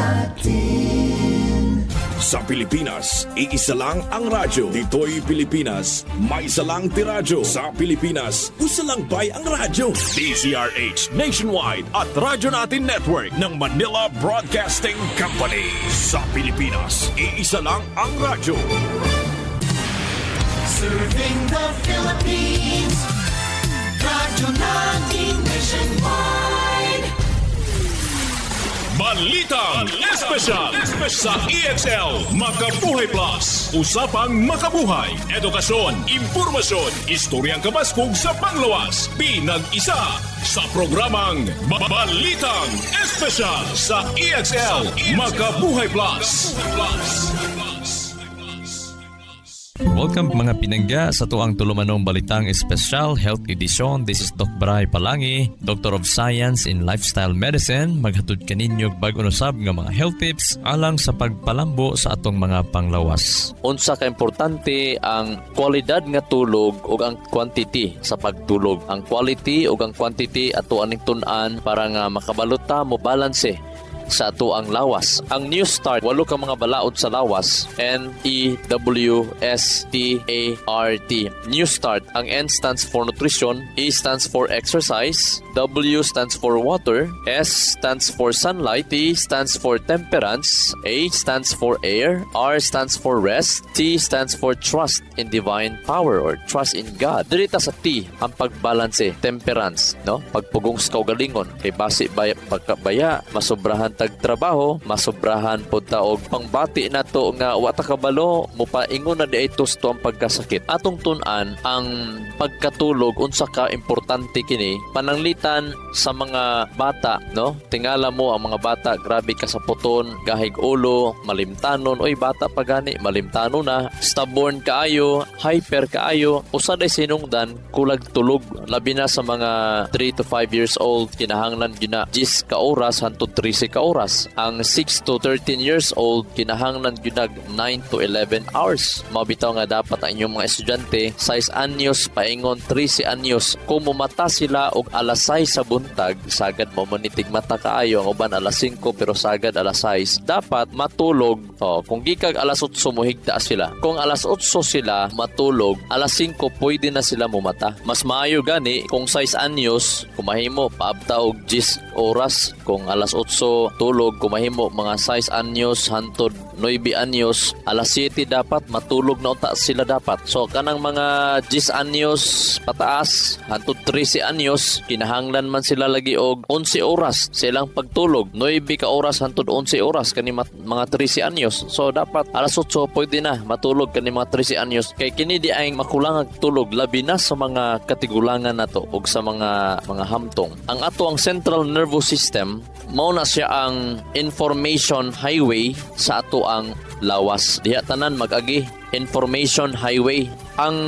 natin. Sa Pilipinas, iisa lang ang radyo. Dito'y Pilipinas, may isa lang tiradyo. Sa Pilipinas, usa lang bay ang radyo. DZRH Nationwide at Radyo Natin Network ng Manila Broadcasting Company. Sa Pilipinas, iisa lang ang radyo. Serving the Philippines, Radyo Natin Nationwide. Balitang Espesyal sa EXL Makabuhay Plus. Usapang makabuhay, edukasyon, impormasyon, istoryang kabaskog sa panglawas. Pinag-isa sa programang Balitang Espesyal sa EXL Makabuhay Plus. Welcome mga pinangga sa tuang tulumanong Balitang Espesyal Health Edition. This is Doc Bray Palangi, Doctor of Science in Lifestyle Medicine. Maghatod kaninyog bag-o usab nga mga health tips alang sa pagpalambo sa atong mga panglawas. Unsa ka importante ang kwalidad nga tulog ug ang quantity sa pagtulog. Ang quality ug ang quantity ato aning tun-an para nga makabaluta mo balanse sa ato ang lawas. Ang New Start, 8 ka mga balaod sa lawas. NEWSTART. New Start. Ang N stands for nutrition, E stands for exercise, W stands for water, S stands for sunlight, T stands for temperance, A stands for air, R stands for rest, T stands for trust in divine power or trust in God. Dirita sa T, ang pagbalanse, temperance, no? Pagpugong sa kaugalingon, kay basi pagkabaya, masobrahan tagtrabaho, masobrahan po taog pangbati na to nga wata kabalo mo paingon na di ay tusto ang pagkasakit. Atong tun-an ang pagkatulog unsa ka importante kini pananglitan sa mga bata, no? Tingala mo ang mga bata grabe ka sa puton, gahig ulo, malimtanon, oy bata pa gani malimtanon na, stubborn kaayo, hyper kaayo, usa day sinungdan kulag tulog labi na sa mga 3 to 5 years old kinahanglan gyud na 10 ka oras hangtod 13 ka oras. Ang 6 to 13 years old, kinahanglan ginag 9 to 11 hours. Mabitaw nga dapat ang inyong mga estudyante, 6 anyos, paingon 13 anyos. Kung mumata sila og alas 6 sa buntag, sagad mo manitig mata kaayo, ang uban alas 5 pero sagad alas 6. Dapat matulog, kung gikag alas 8 muhigda sila. Kung alas 8 sila matulog, alas 5 pwede na sila mumata. Mas maayo gani, kung 6 anyos, kumahimo, paabta og 10 oras. Kung alas 8 tulog, kumahimo mga 6 anyos hantod 9 anyos, alas 7 dapat matulog na uta sila dapat. So kanang mga 10 anyos pataas hantod 13 anyos, kinahanglan man sila lagi og 11 oras silang pagtulog. 9 ka oras hantod 11 oras kani mga 13 anyos. So dapat alas 8 pwede na matulog kani mga 13 anyos. Kay kini di ay makulang ang tulog labi na sa mga katigulangan nato og sa mga hamtong. Ang ato ang central nervous system mao na siya ang information highway sa ato ang lawas. Diha tanan mag-agi information highway. Ang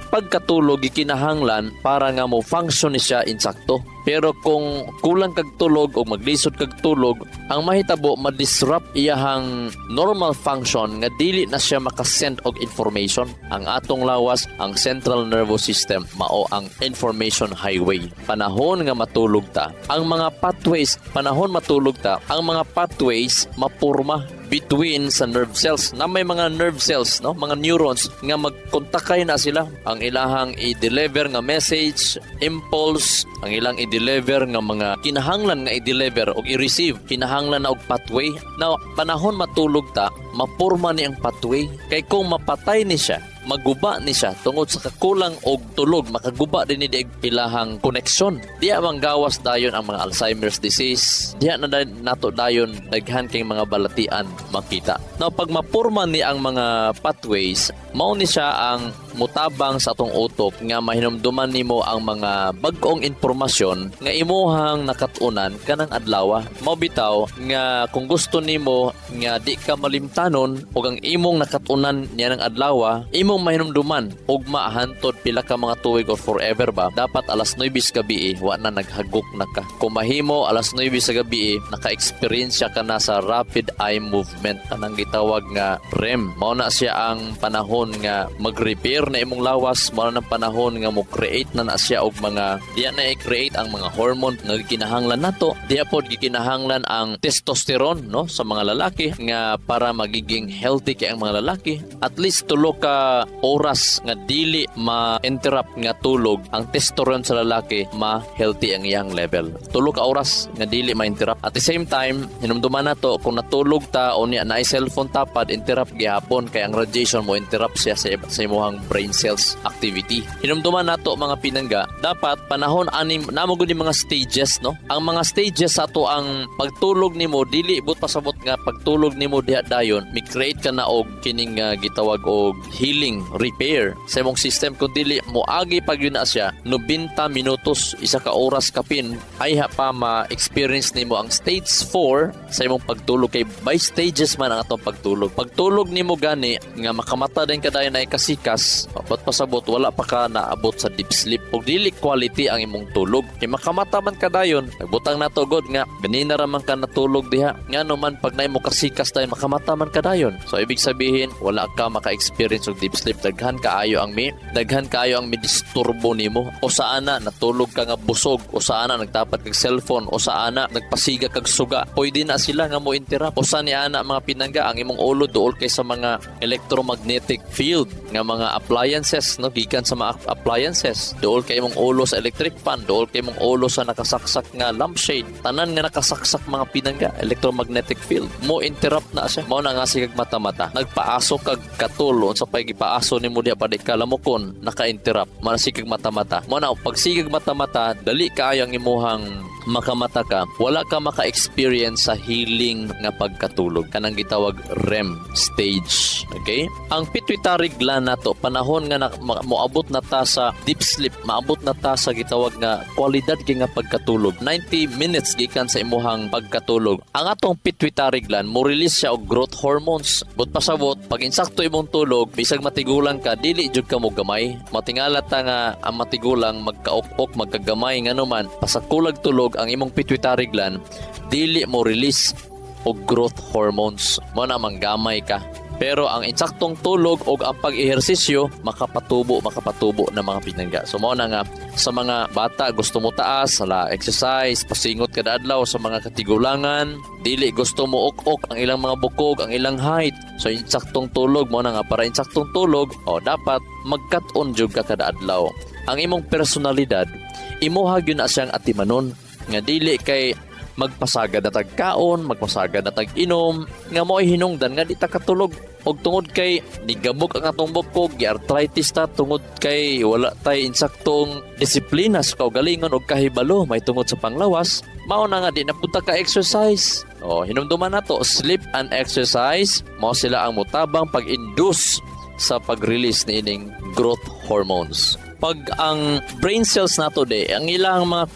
pagkatulog gikinahanglan para nga mo function siya insakto. Pero kung kulang kag tulog o maglisod kag tulog, ang mahitabo ma-disrupt iyahang normal function nga dili na siya makasend og information. Ang atong lawas, ang central nervous system, mao ang information highway. Panahon nga matulog ta, ang mga pathways, panahon matulog ta, ang mga pathways mapurma between sa nerve cells na may mga nerve cells, no, mga neurons nga magkontakay na sila. Ang ilahang i-deliver nga message, impulse, ang ilang i-deliver nga mga kinahanglan nga i-deliver o i-receive, kinahanglan na og pathway. Na panahon matulog ta, mapurma ni ang pathway. Kay kung mapatay ni siya, maguba ni siya tungod sa kakulang og tulog, makaguba din ni ilahang koneksyon. Diya manggawas dayon ang mga Alzheimer's disease. Diya na nato dayon daghan kay mga balatian makita. Now pag mapurma ni ang mga pathways, mao ni siya ang mutabang sa atong utok nga mahinumduman nimo ang mga bag-ong impormasyon nga imuhang nakatunan kanang adlaw. Mao bitaw nga kung gusto nimo nga di ka malimtanon og ang imong nakatunan niya ng adlaw, imong mahinumduman ugma hantod pila ka mga tuig or forever ba, dapat alas 9 sa gabi wa na naghagok na ka. Kung mahimo alas 9 sa gabi naka-experience ka na sa rapid eye movement, kanang gitawag nga REM. Mao na siya ang panahon panahon nga mag-repair na imong lawas, mao nang panahon nga mo create na siya og mga diya na i-create ang mga hormone nga gikinahanglan nato. Diya pod gikinahanglan ang testosterone no sa mga lalaki nga para magiging healthy kay ang mga lalaki. At least tulo ka oras nga dili ma-interrupt nga tulog ang testosterone sa lalaki, ma-healthy ang iyang level. Tulo ka oras nga dili ma-interrupt. At the same time, hinumduman nato kung natulog ta o niya na cellphone tapad, interrupt gihapon kay ang radiation mo interrupt siya sa imong brain cells activity. Hinumduman nato mga pinangga, dapat panahon anim namo gud mga stages no. Ang mga stages sa ato ang pagtulog nimo dili but pasabot nga pagtulog nimo diha dayon, mi-create ka na og kining gitawag og healing repair sa imong system. Kung dili mo agi pag yun na siya 90 minutos, isa ka oras kapin ay pa ma-experience nimo ang stage 4 sa imong pagtulog. Kay by stages man ang atong pagtulog. Pagtulog nimo gani nga makamata din ka dayon ay kasikas, but pasabot wala pa ka naabot sa deep sleep ug dili quality ang imong tulog. Kay makamata man ka dayon, nagbutang nato god nga ganina ra man ka natulog diha. Ngano man pag naay mo kasikas dayon makamata man ka dayon. So ibig sabihin wala ka maka-experience og deep sleep. Daghan kaayo ang midisturbo nimo. O saana natulog ka nga busog, o saana nagtapat kag cellphone, o saana nagpasiga kag suga. Pwede na sila nga mo interrupt. O sa ni ana mga pinangga ang imong ulo duol kay sa mga electromagnetic field nga mga appliances no, gikan sa mga appliances. Duol kay imong ulo sa electric fan, duol kay imong ulo sa nakasaksak nga lampshade. Tanan nga nakasaksak mga pinangga electromagnetic field. Mo interrupt na siya. Mao na nga sigag mata-mata. Nagpaaso kag katulon sa pagipaaso nimo diha paday kalamukon, naka-interrupt. Manasigag mata-mata. Mo na pag sigag mata-mata, dali kaayo ang imuhang makamata ka, wala ka maka-experience sa healing nga pagkatulog. Kanang gitawag REM stage. Okay? Ang pituitary gland nato, panahon nga moabot na ta sa deep sleep, maabot na ta sa gitawag nga kwalidad kay nga pagkatulog. 90 minutes gikan sa imuhang pagkatulog. Ang atong pituitary gland mo release siya og growth hormones. But pasabot pag insakto imong tulog, bisag matigulang ka, dili jud ka mo gamay. Matingala ta nga ang matigulang magkaok-ok, magkagamay ngano man, pasakulag tulog ang imong pituitary gland, dili mo release og growth hormones. Mo na manggamay ka. Pero ang insaktong tulog o ang pag-ehersisyo, makapatubo na mga pinangga. So mo na nga sa mga bata gusto mo taas, sala exercise, pasingot kada adlaw. Sa mga katigulangan, dili gusto mo ok-ok ang ilang mga bukog, ang ilang height. So insaktong tulog mo na nga, para insaktong tulog, dapat magkat-on jud ka kada adlaw. Ang imong personalidad, imuha gyud na siyang atimanon nga dili kay magpasagad na tagkaon, magpasagad na tag-inom, nga mo'y hinungdan nga di ta katulog. Og tungod kay nigabok ang atong bukog, arthritis ta, tungod kay wala tay insaktong disiplina sa kaugalingon og kahibalo, may tungod sa panglawas, mao na nga di napunta ka exercise. Hinumduman nato, sleep and exercise, mao sila ang mutabang pag-induce sa pag-release ni ining growth hormones. Pag ang brain cells nato ang ilang mga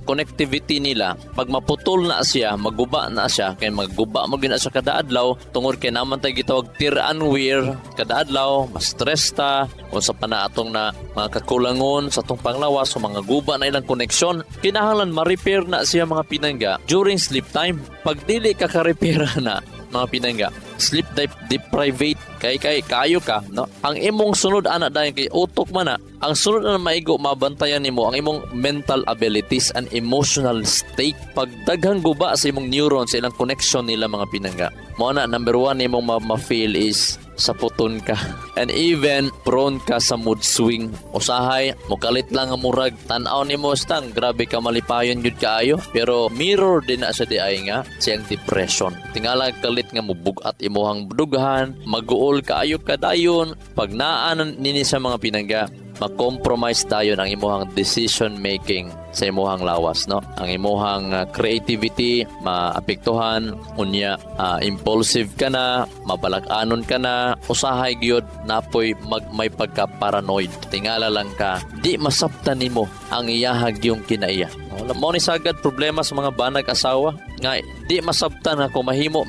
connectivity nila, pag maputol na siya, maguba na siya, kaya maguba mo gina siya kada adlaw, tungod kay naman tayo gitawag tear and wear kada adlaw, mas stress ta, kung sa panaatong na mga kakulangon sa atong panglawas, so mga guba na ilang connection, kinahanglan ma-repair na siya mga pinangga during sleep time. Pag dili ka ka-repair na, mga pinangga, sleep deprivate kay kayo ka, no? Ang imong sunod ana dayon kay utok man na. Ang sunod na maigo mabantayan nimo ang imong mental abilities and emotional state. Pag daghang guba sa imong neurons, sa ilang connection nila mga pinangga, mo na number 1 nimong ma-feel is saputon ka, and even prone ka sa mood swing. Usahay mukalit lang ang murag tan-aw nimo stang grabe ka malipayon jud kaayo, pero mirror din na sa diay nga siyang depression. Tingala kalit nga mubugat imuhang dughan, mag-uol kaayo kadayon. Pag naanan nini sa mga pinangga, ma-compromise dayon ang imuhang decision making sa imuhang lawas, no? Ang imuhang creativity maapektuhan, unya impulsive ka na, mabalak-anon ka na, usahay gyud napoy may pagka-paranoid. Tingala lang ka, di masabtan nimo ang iyahag yung kinaiya. Mo ni sagad problema sa mga banag asawa nga di masabtan ako mahimo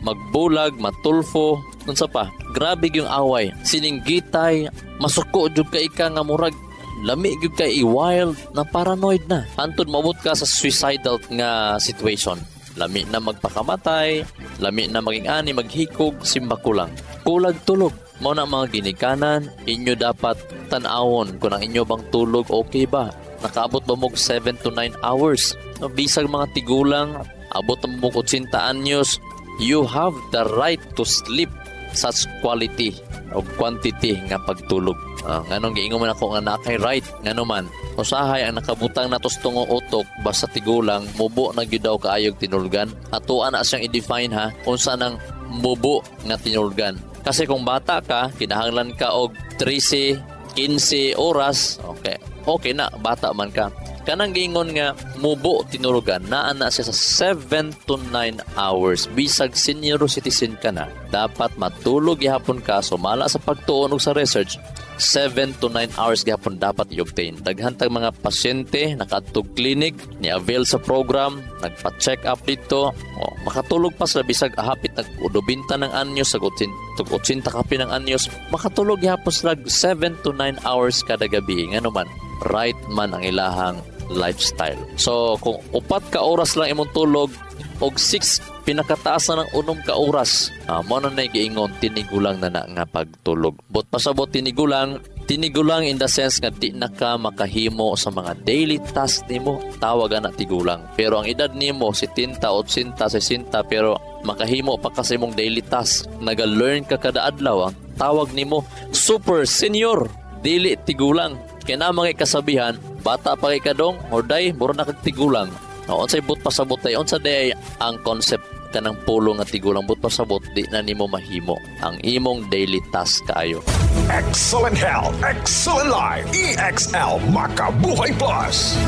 magbulag, matulfo, unsa pa. Grabe yung away, sininggitay, masuko jud ka ika nga murag lami gyud kay wild na paranoid na. Antud maabot ka sa suicidal nga situation. Lami na magpakamatay, lami na maging ani, maghikog, simba kulang. kulag tulog. Mao na mga ginikanan, inyo dapat tan-awon kung ang inyo bang tulog okay ba. Nakaabot ba mo 7 to 9 hours? Bisag mga tigulang, abot mo 80 anyos, you have the right to sleep such quality o quantity nga pagtulog. Nganong giingon man ako nga nakay right nganuman. Usahay ang nakabutang natos tungo utok basta tigulang mubo na gyud daw kaayog tinulgan. Atuan na siyang i-define ha kung saan ang mubo nga tinulgan. Kasi kung bata ka, kinahanglan ka og 13, 15 oras, okay na, bata man ka. Kanang giingon nga mubo tinulugan, naa na siya sa 7 to 9 hours. Bisag senior citizen ka na, dapat matulog gihapon ka. Sumala sa pagtuon ug sa research, 7 to 9 hours gihapon dapat i-obtain. Daghantang mga pasyente nakadtog clinic, ni-avail sa program, nagpa-check up dito. Makatulog pa sa bisag hapit nag-udobinta ng anyos, sa 80 kapi ng anyos. Makatulog gihapon sila 7 to 9 hours kada gabi. Ngano man, right man ang ilahang lifestyle. So, kung 4 ka oras lang imong tulog, og 6 pinakataas na ng 6 ka oras, mo na giingon tinigulang na nga pagtulog. But pasabot tinigulang in the sense nga di na ka makahimo sa mga daily task nimo, tawag na tigulang. Pero ang edad nimo 70, 80, 60, pero makahimo pa kasi mong daily task, naga-learn ka kada adlaw, ang tawag nimo super senior, dili tigulang. Kaya na mga kasabihan, bata pa kay kadong, horday, mura na kagtigulang. Unsay but pasabot tayo, unsa day ang concept kanang pulong nga tigulang, but pasabot, di na nimo mahimo ang imong daily task kaayo. Excellent health, excellent life. EXL Makabuhay Plus.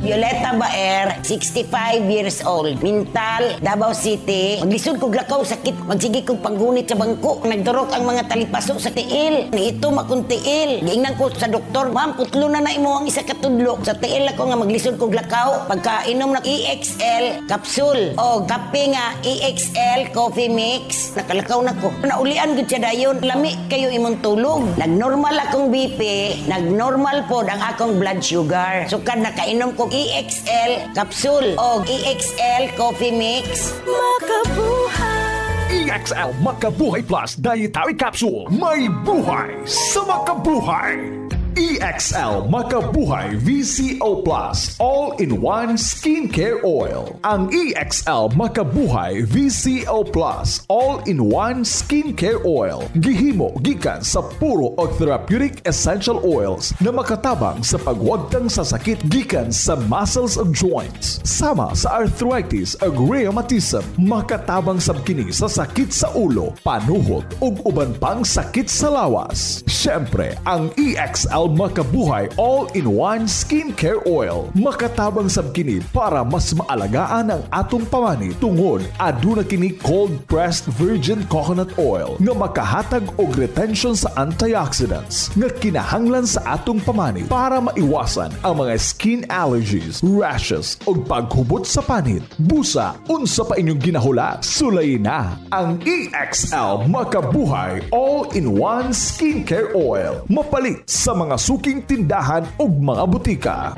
Violeta Baer, 65 years old. Mental, Davao City. Maglisod kog lakaw, sakit. Magsige kog panggunit sa bangko. Nagdurok ang mga talipaso sa tiil. Ito makong tiil. Giingnan ko sa doktor, ma'am, putlo na imo ang isa katudlo. Sa tiil ako nga maglisod kog lakaw. Pagkainom ng EXL capsule o kape nga EXL coffee mix, nakalakaw na ko. Naulian gud siya dayon. Lami kayo imong tulog. Nagnormal akong BP, nagnormal pod ang akong blood sugar. Sukad nakainom ko EXL capsule o EXL coffee mix. Makabuhay! EXL Makabuhay Plus Dietary Capsule. May buhay sa makabuhay. EXL Makabuhay VCO Plus All-in-One Skincare Oil. Ang EXL Makabuhay VCO Plus All-in-One Skincare Oil gihimo gikan sa puro og therapeutic essential oils na makatabang sa pagwagtang sa sakit gikan sa muscles ug joints, sama sa arthritis ug rheumatism. Makatabang sab kini sa sakit sa ulo, panuhot ug uban pang sakit sa lawas. Syempre, ang EXL Makabuhay All-in-One Skincare Oil makatabang sab kini para mas maalagaan ang atong pamani tungod aduna kini cold pressed virgin coconut oil nga makahatag og retention sa antioxidants nga kinahanglan sa atong pamani para maiwasan ang mga skin allergies, rashes ug paghubot sa panit. Busa, unsa pa inyong ginahula? Sulayin na ang EXL Makabuhay All-in-One Skincare Oil. Mapalit sa mga suking tindahan ug mga butika.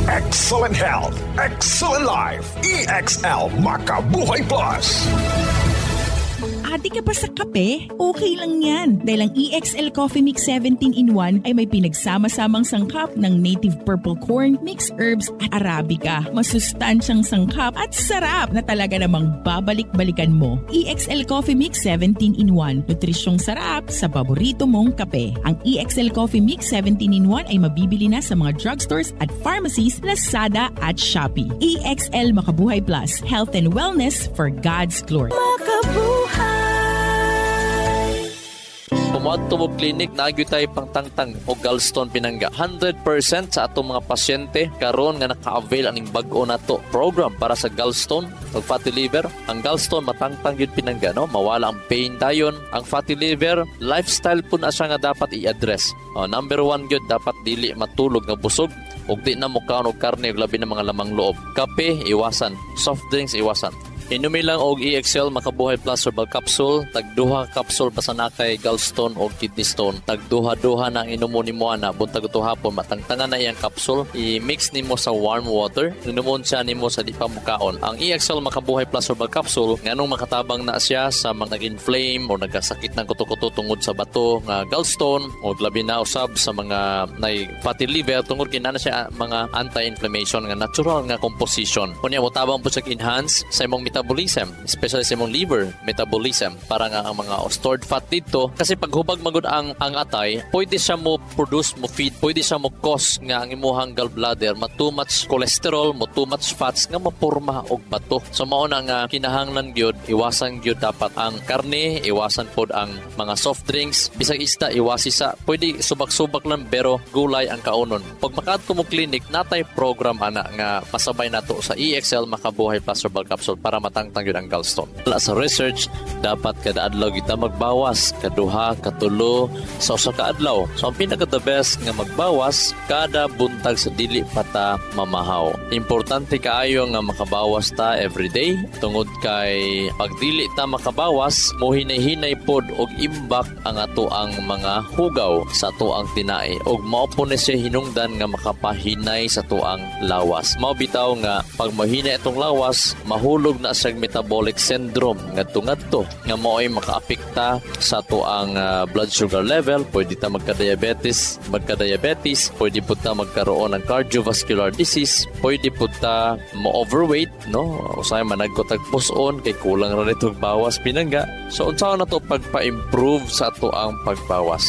Excellent health, excellent life. EXL Makabuhay Plus. Adi ka pa sa kape? Okay lang yan. Dahil ang EXL Coffee Mix 17-in-1 ay may pinagsama-samang sangkap ng native purple corn, mixed herbs at Arabica. Masustansyang sangkap at sarap na talaga namang babalik-balikan mo. EXL Coffee Mix 17-in-1. Nutrisyong sarap sa paborito mong kape. Ang EXL Coffee Mix 17-in-1 ay mabibili na sa mga drugstores at pharmacies, Lazada at Shopee. EXL Makabuhay Plus. Health and wellness for God's glory. Makabuhay! Pumadto mo clinic, nagyo tayo pangtangtang o gallstone pinangga. 100% sa atong mga pasyente karon nga naka-avail aning bag-o nato program para sa gallstone o fatty liver. Ang gallstone matangtang yun pinangga, no? Mawala ang pain dayon. Ang fatty liver, lifestyle po na siya nga dapat i-address. Number 1 yun, dapat dili matulog nga busog o di na mukaon og karne o labi ng mga lamang loob. Kape, iwasan. Soft drinks, iwasan. Inumi lang og EXL Makabuhay Plus Herbal Capsule, tagduha capsule basta na kay gallstone o kidney stone. Tagduha-duha na inumo nimo ana buntag uto hapon, matangtangan na iyang capsule, i-mix nimo sa warm water, inumon siya nimo sa di pa mukaon. Ang EXL Makabuhay Plus Herbal Capsule nganong makatabang na siya sa mga nag-inflame o nagkasakit ng kuto-kuto tungod sa bato nga gallstone o labi na usab sa mga fatty liver tungod kinana siya mga anti-inflammation nga natural nga composition. Kunya mo tabang po siya enhance sa imong metabolism, especially sa imong liver metabolism, para nga ang mga stored fat dito, kasi paghubag magud ang atay, pwede siya mo produce, mo feed, pwede siya mo cause nga ang imuhang gallbladder too much cholesterol, too much fats nga mapurma og bato. So mao na nga kinahanglan gyud, iwasan gyud dapat ang karne, iwasan pod ang mga soft drinks, bisag isda iwasi sa, pwede subak-subak lang pero gulay ang kaunon. Pag makaadto mo clinic, natay program ana nga pasabay nato sa EXL Makabuhay Plus Herbal Capsule para matangtang yun ang gallstone. Wala sa research, dapat kada adlaw kita magbawas, kaduha, katulo, sa usa ka adlaw. So ang pinaka-the best nga magbawas, kada buntag sa dili pata mamahaw. Importante kaayo nga makabawas ta everyday, tungod kay pag dili ta makabawas, mohinay-hinay pod og imbak ang ato ang mga hugaw sa ato ang tinai, og mao po na siya hinungdan nga makapahinay sa ato ang lawas. Mao bitaw nga pag mahinay atong lawas, mahulog na sa metabolic syndrome ngadto-ngadto nga mo'y makaapekta sa ato ang blood sugar level, pwede ta magka-diabetes, pwede po ta magkaroon ng cardiovascular disease, pwede po ta mo-overweight, no? Usay managkot og puson kay kulang ra nito bawas pinangga. So unsa na to pagpa-improve sa ato ang pagbawas?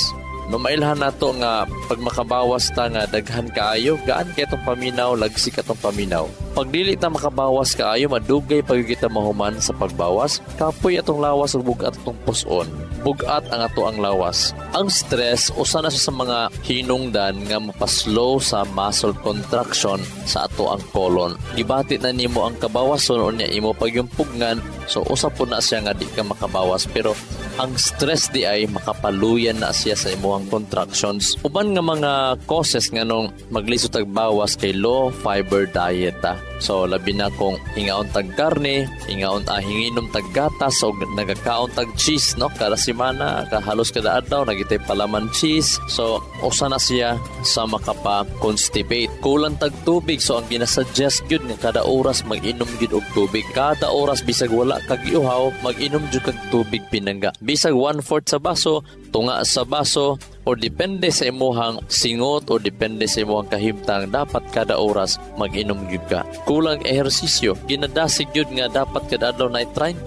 No, mailhan nato nga pag makabawas ta nga daghan kaayo, gaan kay itong paminaw, lagsik atong paminaw. Pag dili ta makabawas kaayo, madugay pag kita mahuman sa pagbawas, kapoy atong lawas ug bugat atong puson. Bugat ang ato ang lawas. Ang stress usa na sa mga hinungdan nga mapaslow sa muscle contraction sa ato ang colon. Gibati na nimo ang kabawason unya imo pagyumpugngan, so usa po na siya nga di ka makabawas, pero ang stress di ay makapaluyan na siya sa imuhang contractions. Uban nga mga causes nga nung maglisod tag bawas kay low fiber diet ta. So labi na kung hingaon tag karne, hinginom tag gatas o nagakaon tag cheese, no? Kada semana, halos kada adlaw nagitay palaman cheese. So usa na siya sa makapa-constipate. Kulang tag tubig, so ang ginasuggest gyud nga kada oras mag-inom gyud og tubig. Kada oras bisag wala kag iuhaw, mag-inom gyud kag tubig pinangga. Bisag 1/4 sa baso, tunga sa baso, o depende sa imuhang singot o depende sa imuhang kahimtang, dapat kada oras mag-inom gyud ka. Kulang ehersisyo, ginadasig gyud nga dapat kada adlaw na 30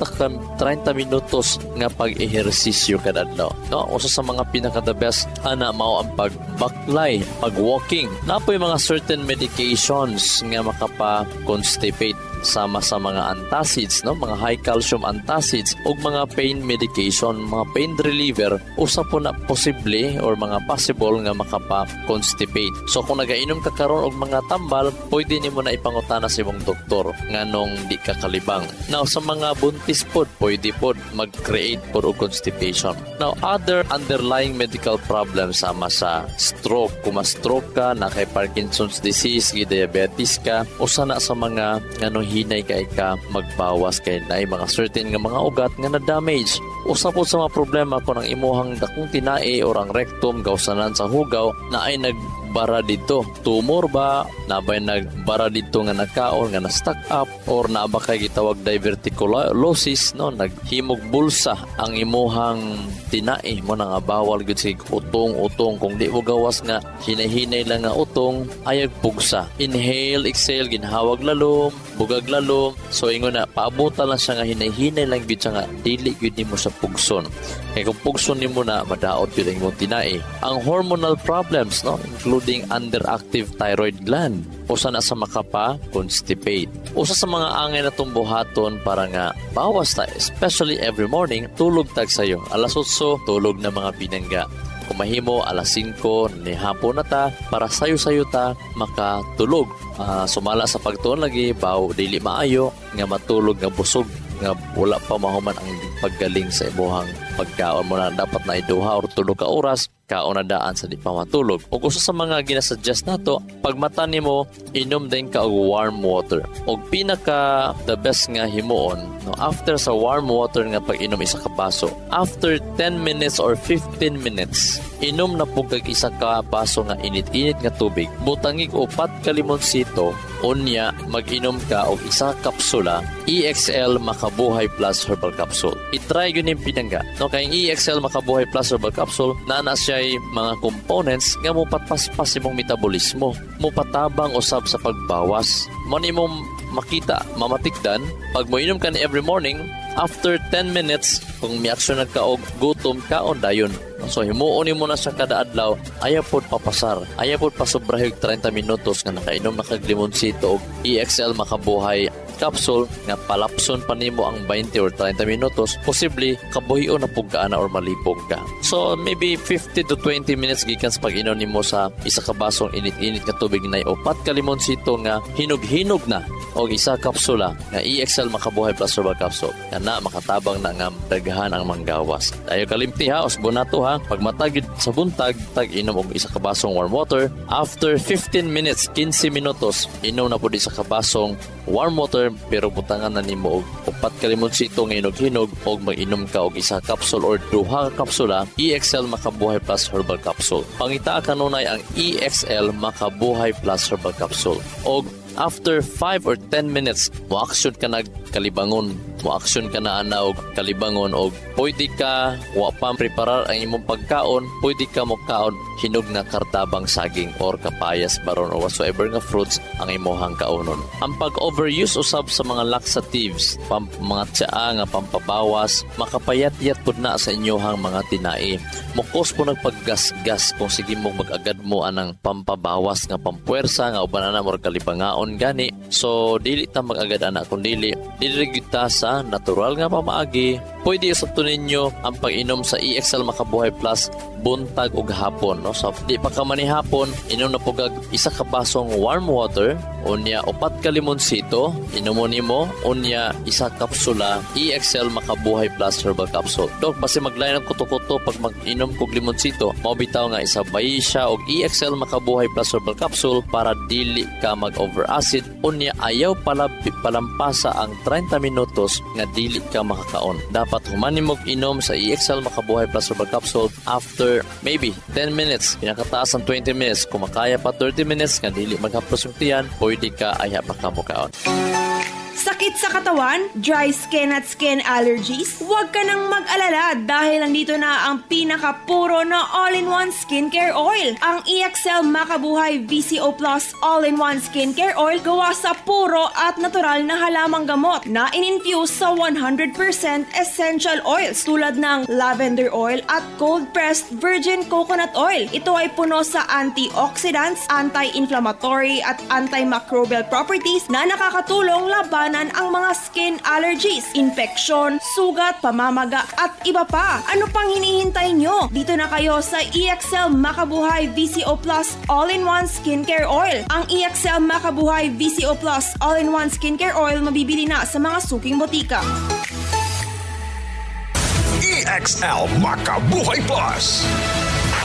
minutos nga pag-ehersisyo kada adlaw. No, usa sa mga pinaka-the best ana mao ang pagbaklay, pag-walking. Napoy mga certain medications nga makapa-constipate sama sa mga antacids, no, mga high calcium antacids ug mga pain medication, mga pain reliever, usa po na posible or mga possible nga makapa-constipate. So kung nagainom ka karon og mga tambal, pwede nimo na ipangutana sa imong doktor nganong di ka kalibang. Now sa mga buntis pod, pwede pod mag-create pod og constipation. Now other underlying medical problems sama sa stroke, kung ma-stroke ka, na kay Parkinson's disease, diabetes ka, usa na sa mga nganong hinay kay ka magbawas kay naay mga certain nga mga ugat nga na-damage. Usa po sa mga problema kung ang imuhang dakong tinai or ang rectum gawsanan sa hugaw na ay nagbara dito. Tumor ba? Nabay nagbara dito nga nagkaon, nga na-stuck up, or naba kay gitawag diverticulosis, no? Naghimog bulsa ang imuhang tinai mo na nga bawal gud sig utong-utong. Kung di mo gawas nga hinay-hinay lang nga utong, ayag pugsa. Inhale, exhale, ginhawag lalom, bugag lalom. So ingon na paabutan lang siya nga hinay-hinay lang gid siya nga dili gid nimo sa pugson. Kay kung pugson nimo na madaot gid ang imong tinai. Ang hormonal problems, no, including underactive thyroid gland, usa na sa makapa-constipate. Usa sa mga angay na tumbuhaton para nga bawas ta, especially every morning, tulog tag sayo. Alas 8, tulog na mga pinangga. Kung mahimo, alas 5, ni hapon na ta, para sayo-sayo ta makatulog. Sumala sa pagtuon lagi, baw dili maayo, nga matulog nga busog, nga wala pa mahuman ang paggaling sa imuhang pagkaon mo na dapat na 2 or 3 ka oras kaunadaan sa di pa matulog. O gusto sa mga ginasuggest nato, pag mata nimo, inom din ka og warm water. O pinaka the best nga himuon, no, after sa warm water nga pag inom isa ka baso, after 10 minutes or 15 minutes, inom na po kag isa ka baso nga init-init nga tubig. Butangig 4 ka limonsito, unya mag-inom ka og isa kapsula EXL Makabuhay Plus Herbal Capsule. I-try yun yung pinangga. No, kaya EXL Makabuhay Plus Herbal Capsule, naana siya'y mga components nga mupatpaspas imong metabolismo, mupatabang usab sa pagbawas. Mani mong makita, mamatikdan, pag mo inom ka na every morning, after 10 minutes, kung may aksyon ka og gutom ka, on dayon. So, himuon mo na sa kada adlaw, ayaw pod papasar, ayaw pod pasobrahig 30 minutos nga nakainom na kag limonsito og EXL Makabuhay capsule nga palapson pa nimo ang 20 or 30 minutos, posible kabuhion na pugkaan or malipog ka. So maybe 50 to 20 minutes gikan sa pag-inom nimo sa isa ka basong init-init nga tubig na 4 ka limonsito nga hinog-hinog na o isa kapsula nga EXL Makabuhay Plus Herbal Capsule. Kana makatabang na nga daghan ang manggawas. Ayo kalimti ha, usbo nato ha. Pag matagid sa buntag, tag-inom og isa ka basong warm water. After 15 minutes, 15 minutos, inom na pud isa ka basong warm water, pero butangan na nimo og 4 ka limonsito nga hinog-hinog og mag-inom ka og isa capsule or 2 ka kapsula EXL Makabuhay Plus Herbal Capsule. Pangita kanunay ang EXL Makabuhay Plus Herbal Capsule. Og after 5 or 10 minutes, mo-action ka na kalibangon. Mo-action ka na ana og kalibangon og pwede ka wa pa preparar ang imong pagkaon, pwede ka mo kaon hinog na kartabang saging or kapayas baron o whatsoever nga fruits ang imong kaonon. Ang pag-overuse usab sa mga laxatives, mga tsaa nga pampabawas, makapayat-yat pud na sa inyohang mga tinai. Mukos po nagpaggasgas kung sige mo mag-agad mo anang pampabawas nga pampuwersa nga uban na mo kalibangaon gani. So dili ta mag-agad ana kun dili kita sa natural nga pamaagi. Pwede usab ninyo ang pag-inom sa EXL Makabuhay Plus buntag ug hapon, no? So di pa ka manihapon, inom na pugag isa ka basong warm water, unya 4 ka limonsito, inom nimo, unya isa kapsula EXL Makabuhay Plus Herbal Capsule. Dok basi maglain ang kuto-kuto pag mag-inom kog limonsito, mabitaw nga isabay siya og EXL Makabuhay Plus Herbal Capsule para dili ka mag-over acid, unya ayaw palampasa ang 30 minutos nga dili ka makakaon. Dapat humanin mo inom sa EXL Makabuhay Plus Herbal Capsule after maybe 10 minutes, pinakataas ang 20 minutes. Kung makaya pa 30 minutes nga dili maghaplos yung tiyan, pwede ka ay makamukaon. Sakit sa katawan, dry skin at skin allergies? Huwag ka nang mag-alala dahil nandito na ang pinakapuro na all-in-one skincare oil. Ang EXL Makabuhay VCO Plus all-in-one skincare oil gawa sa puro at natural na halamang gamot na in-infuse sa 100% essential oils tulad ng lavender oil at cold-pressed virgin coconut oil. Ito ay puno sa antioxidants, anti-inflammatory at antimicrobial properties na nakakatulong labanan ang mga skin allergies, infeksyon, sugat, pamamaga at iba pa. Ano pang hinihintay nyo? Dito na kayo sa EXL Makabuhay VCO Plus All-in-One Skincare Oil. Ang EXL Makabuhay VCO Plus All-in-One Skincare Oil mabibili na sa mga suking botika. EXL Makabuhay Plus.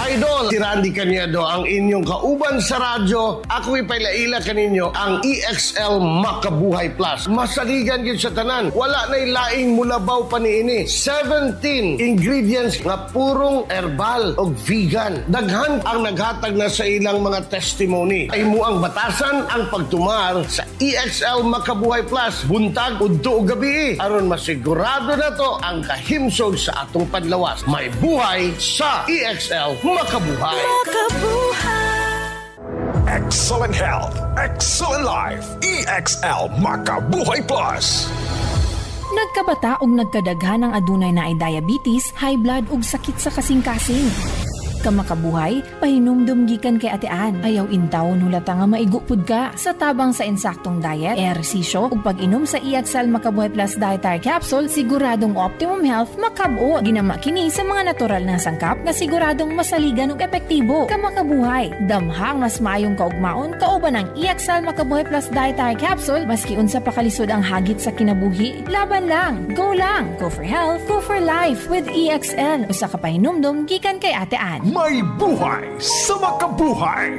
Idol, si Randy Cañedo, ang inyong kauban sa radyo. Ako'y pailaila kaninyo ang EXL Makabuhay Plus. Masaligan yun sa tanan. Wala na'y laing mulabaw pa niini. 17 ingredients nga purong herbal o vegan. Daghan ang naghatag na sa ilang mga testimony. Ay mo ang batasan ang pagtumar sa EXL Makabuhay Plus. Buntag, udto o gabi. Aron masigurado na to ang kahimsog sa atong panlawas. May buhay sa EXL Makabuhay. Excellent health, excellent life. EXL Makabuhay Plus. Nagkabata og nagkadaghan ang adunay na ay diabetes, high blood ug sakit sa kasing-kasing. Kamakabuhay, pahinumdum gikan kay atean. Ayaw intaw nulata nga maigupod ka. Sa tabang sa insaktong diet, ehersisyo ug pag-inom sa EXL Makabuhay Plus Dietary Capsule, siguradong optimum health makabuo. Ginama kini sa mga natural na sangkap nga siguradong masaligan ug epektibo. Kamakabuhay, damhang mas maayong kaugmaon kauban ang EXL Makabuhay Plus Dietary Capsule maski unsa pa kalisod ang hagit sa kinabuhi. Laban lang, go for health, go for life with EXL. Usa ka pahinumdum gikan kay atean. May buhay sa makabuhay.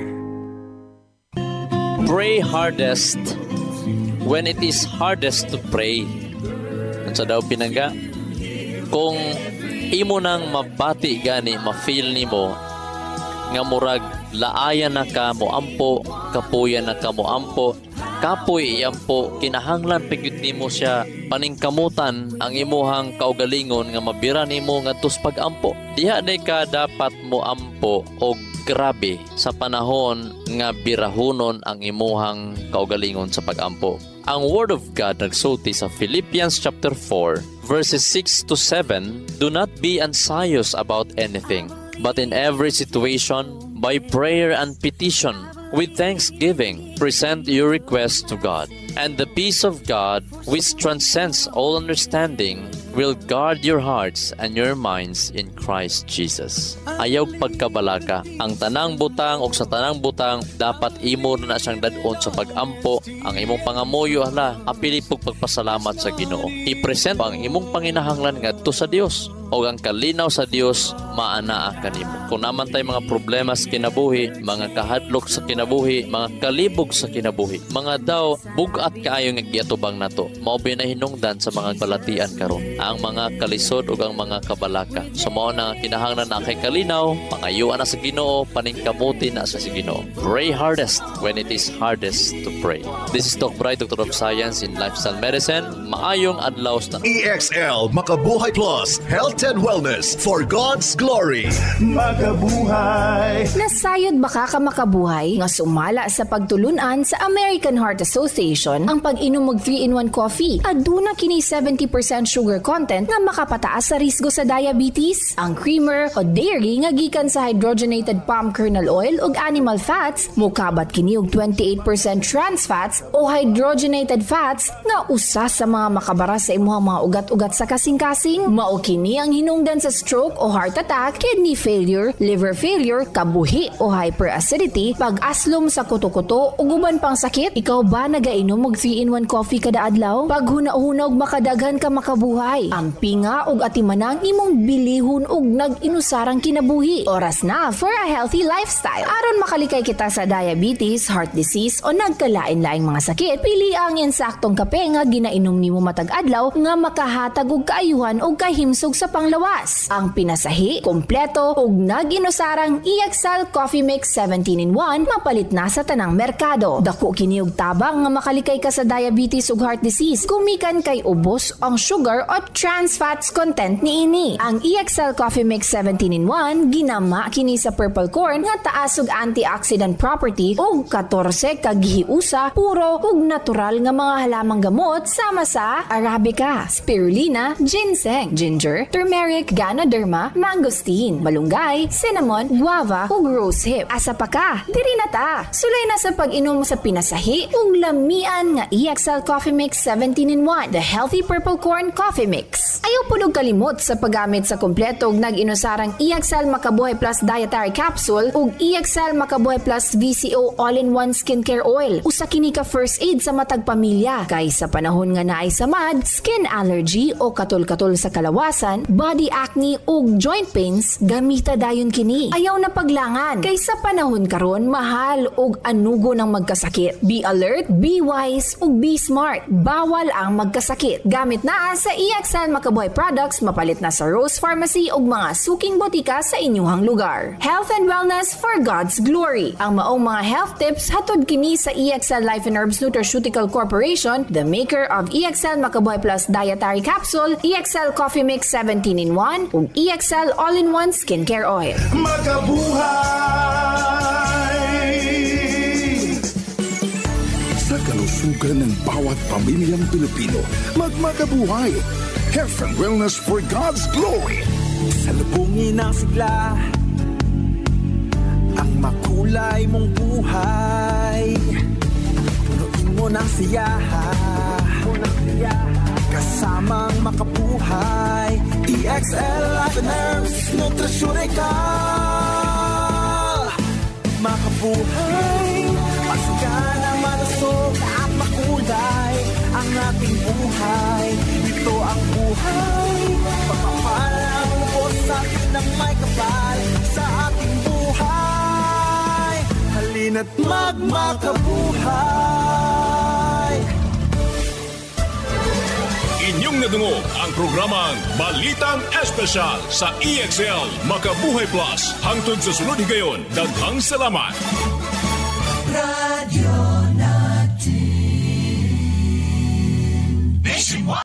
Pray hardest when it is hardest to pray. Ano sa daw pinangga? Kung imo nang mabati gani, ma-feel nimo nga murag laayan na ka mo ampo, kapuyan na ka mo ampo, kapoy iyampo, kinahanglan pigyud nimo siya paningkamutan ang imuhang kaugalingon nga mabira nimo ngadto sa pag-ampo. Diha day ka dapat mo ampo og grabe sa panahon nga birahunon ang imuhang kaugalingon sa pag-ampo. Ang Word of God nagsulti sa Philippians chapter 4 verses 6 to 7, do not be anxious about anything, but in every situation, by prayer and petition, with thanksgiving, present your requests to God. And the peace of God, which transcends all understanding, will guard your hearts and your minds in Christ Jesus. Ayaw pagkabalaka. Ang tanang butang o sa tanang butang, dapat imo na siyang dadon sa pag-ampo. Ang imong pangamuyo, apilipog pagpasalamat sa Ginoo. I-present ang imong panginahanglan ngadto sa Dios. O ang kalinaw sa Dios, maanaa kanimo. Kung naman tayo mga problema sa kinabuhi, mga kahadlok sa kinabuhi, mga kalibog sa kinabuhi, mga daw bugat kaayo nga giyatubang nato, mao binahinungdan sa mga balatian karon. Ang mga kalisod ug ang mga kabalaka. So mao na kinahanglan na kay kalinaw, pangayuan na sa Ginoo, paningkamuti na sa Ginoo. Pray hardest when it is hardest to pray. This is Doc Bray, Doctor of Science in Lifestyle Medicine. Maayong adlaw na EXL Makabuhay Plus, Health and Wellness for God's Glory. Makabuhay. Nasayod ba ka makabuhay nga sumala sa pagtulunan sa American Heart Association ang pag-inom og 3-in-1 coffee? Aduna kini 70% sugar content nga makapataas sa risgo sa diabetes. Ang creamer o dairy nga gikan sa hydrogenated palm kernel oil ug animal fats mukabat kini og 28% trans fats o hydrogenated fats nga usa sa mga makabara sa imong mga ugat-ugat sa kasing-kasing. Mao kini ang hinungdan sa stroke o heart attack, kidney failure, liver failure, kabuhi o hyperacidity, pag-aslom sa kuto-kuto ug uban pang sakit. Ikaw ba nagainom og 3-in-1 coffee kada adlaw? Pag huna-hunog makadaghan ka makabuhay. Ampinga ug atimanang imong bilihon ug nag-inusarang kinabuhi. Oras na for a healthy lifestyle. Aron makalikay kita sa diabetes, heart disease o nagkalain-laing mga sakit, pili ang insaktong kape nga ginainom nimo matag adlaw nga makahatag og kaayuhan og kahimsog sa panglawas. Ang pinasahi, kompleto ug nag-inusarang EXL Coffee Mix 17-in-1 mapalit na sa tanang merkado. Dako kini og tabang nga makalikay ka sa diabetes ug heart disease. Kumikan kay ubos ang sugar o trans fats content niini. Ang EXL Coffee Mix 17-in-1 ginama kini sa purple corn nga taas og antioxidant property ug 14 ka gihiusa puro ug natural nga mga halamang gamot sama sa arabica, spirulina, ginseng, ginger, turmeric, ganoderma, mangosteen, malunggay, cinnamon, guava ug rosehip. Asa pa ka? Diri na ta. Sulay na sa pag-inom sa pinasahi ug lamian nga EXL Coffee Mix 17-in-1, the healthy purple corn coffee mix. Ayaw punog kalimot sa paggamit sa kompleto ug nag-inusarang EXL Makabuhay Plus Dietary Capsule ug EXL Makabuhay Plus VCO All-in-One Skincare Oil. Usa kini ka first aid sa matag pamilya kay sa panahon nga naay samad, skin allergy o katol-katol sa kalawasan, body acne ug joint pains, gamita dayon kini. Ayaw na paglangan kay sa panahon karon mahal ug anugo ng magkasakit. Be alert, be wise ug be smart. Bawal ang magkasakit. Gamit na sa EXL Makabuhay products mapalit na sa Rose Pharmacy ug mga suking botika sa inyuhang lugar. Health and wellness for God's glory. Ang maong mga health tips hatod kini sa EXL Life and Herbs Nutraceutical Corporation, the maker of EXL Makabuhay Plus Dietary Capsule, EXL Coffee Mix 17-in-1 ug EXL All-in-One Skincare Oil. Makabuhay! Sa kalusugan ng bawat pamilyang Pilipino, magmakabuhay. Health and Wellness for God's Glory. Salubungin ang sigla, ang makulay mong buhay. Punuin mo ng siyaha, kasamang makabuhay. EXL Life and Herbs Nutraceutical. Makabuhay, masigana, malusog at makulay ang ating buhay. Ito ang buhay, pagpapalang lubos sa atin ng may kapal sa ating magmakabuhay. Inyong nadungog ang programang Balitang Espesyal sa EXL Makabuhay Plus. Hangtod sa sunod higayon, daghang salamat. Radio